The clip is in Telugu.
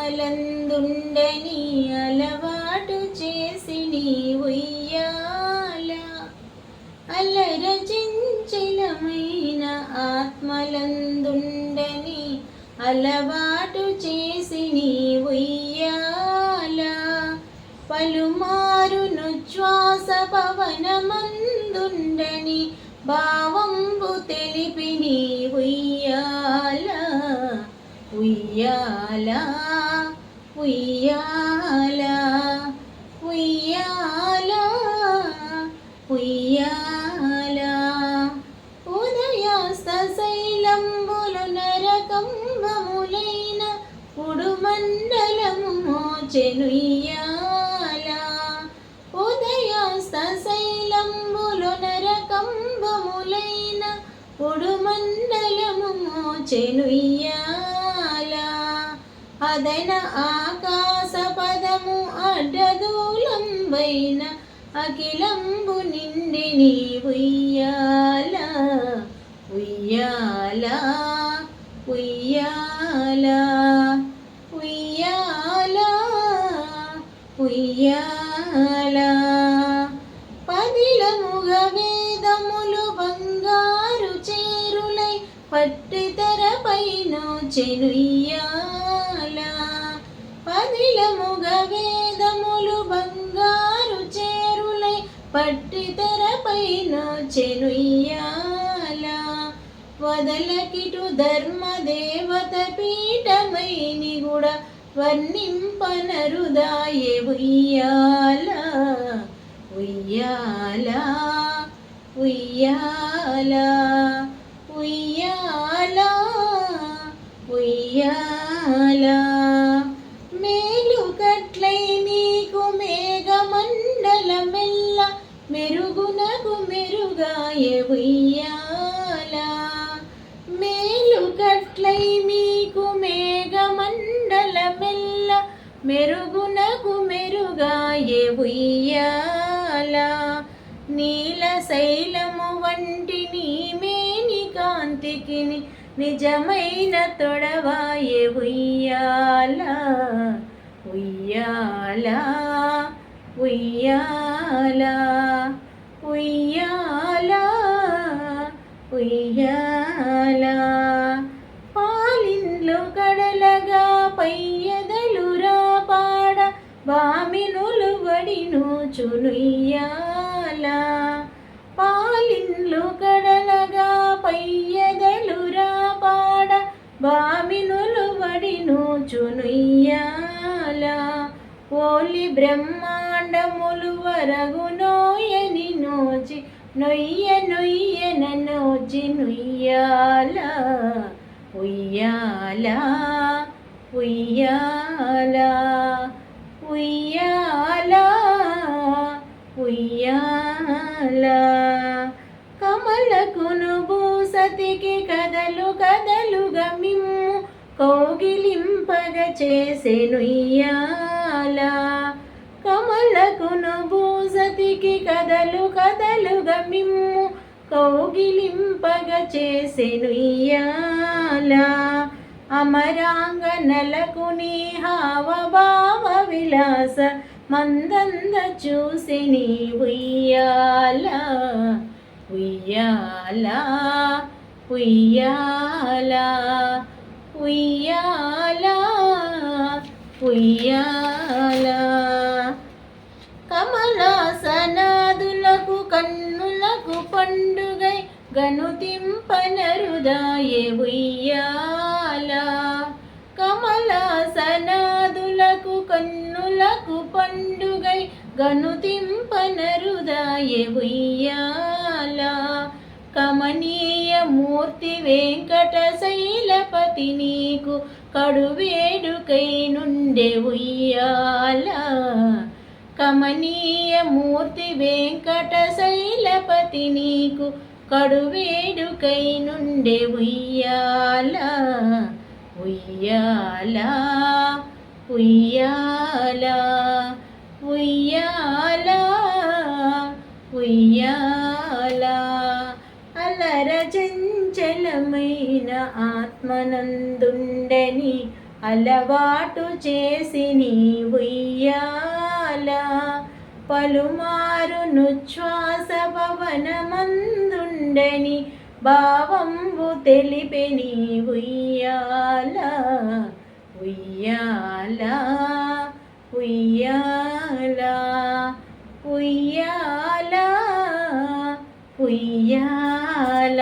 ఆత్మలందుండని అలవాటు చేసి నీ ఉయ్యాల అలరచించలమైన ఆత్మలందుండని అలవాటు చేసి నీ ఉయ్యాల పలుమారును శ్వాస పవనమందుండని భావంబు తెలిపి నీ ఉయ్యాల ఉయ్యాల ఉయ్యాల ఉయ్యాల ఉయ్యాల ఉదయాస్త శైలంబులు నరకంబములైన ఉడుమండలము మోచెనుయ్యాల ఉదయాస్త శైలంబులు నరకంబములైన ఉడుమండలము మోచెనుయ్యాల అదన ఆకాశ పదము అడ్డదూలంబైన అఖిలంబు నిండి నీ ఉయ్యాల ఉయ్యాల ఉయ్యాల ఉయ్యాల ఉయ్యాల పదిలముగ వేదములు బంగారు చేరులై పట్టితెరపైన చెనుయ్యాల పదిలముగ వేదములు బంగారు చేరులై పట్టితెరపైన చెనుయ్యాల వదలకిటు ధర్మదేవత పీఠమైని గుడ వర్ణింపనరుదాయే ఉయ్యాల ఉయ్యాల ఉయ్యాల ఉయ్యాల ఉయ్యాల మేలుకట్లై నీకు మేఘమండలమెల్ల మెరుగునకు మెరుగాయే ఉయ్యాల మేలుకట్లై మీకు మేఘమండలమెల్ల మెరుగునకు మెరుగాయే ఉయ్యాల నీల శైలము వంటి నీ మేని కాంతికి నిజమైన తొడవాయే ఉయ్యాల ఉయ్యాల ఉయ్యాల ఉయ్యాల ఉయ్యాల పాలిన్లు కడలగా పయ్యదలురా పాడ బామినులు వడిను చునుయ్యాల పాలిన్లు కడలగా పయ్యదలురా పాడ బామినులు వడిను చునుయ్యాల ఓలి బ్రహ్మాండములు వరగు నోయని నోచి నొయ్య నొయ్యన నోచి నుయ్యాల ఉయ్యాల ఉయ్యాల ఉయ్యాల ఉయ్యాల కమలకును భూసతికి కదలు కదలుగా మిమ్ము కౌగిలింపగ చేసెనుయ్యాల కమలకును భూసతికి కదలు కదలుగా మిమ్ము కౌగిలింపగ చేసెనుయ్యాల అమరాంగనలకు నీ హావభావ విలాస మందంద చూసి నీ ఉయ్యాల ఉయ్యాల ఉయ్యాల ఉయ్యాల ఉయ్యాల కమలాసనాదులకు కన్నులకు పండుగై గనుతింపనరుదాయే ఉయ్యాల కమలాసనాదులకు కన్నులకు పండుగై గనుతింపనరుదాయే ఉయ్యాల కమనీయ మూర్తి వెంకటశైలపతి నీకు కడువేడుకై నుండే ఉయ్యాల కమనీయ మూర్తి వెంకటశైలపతి నీకు కడువేడుకై నుండే ఉయ్యాల ఉయ్యాల ఉయ్యాల ఉయ్యాల ఉయ్యాల అలర చంచలమైన ఆత్మనందుండని అలవాటు చేసి నీ ఉయ్యాల పలుమారు నుచ్ఛ్వాస పవనమందుండని భావంబు తెలిపే నీ ఉయ్యాల ఉయ్యాల ఉయ్యాల ఉయ్యాల ఉయ్యాల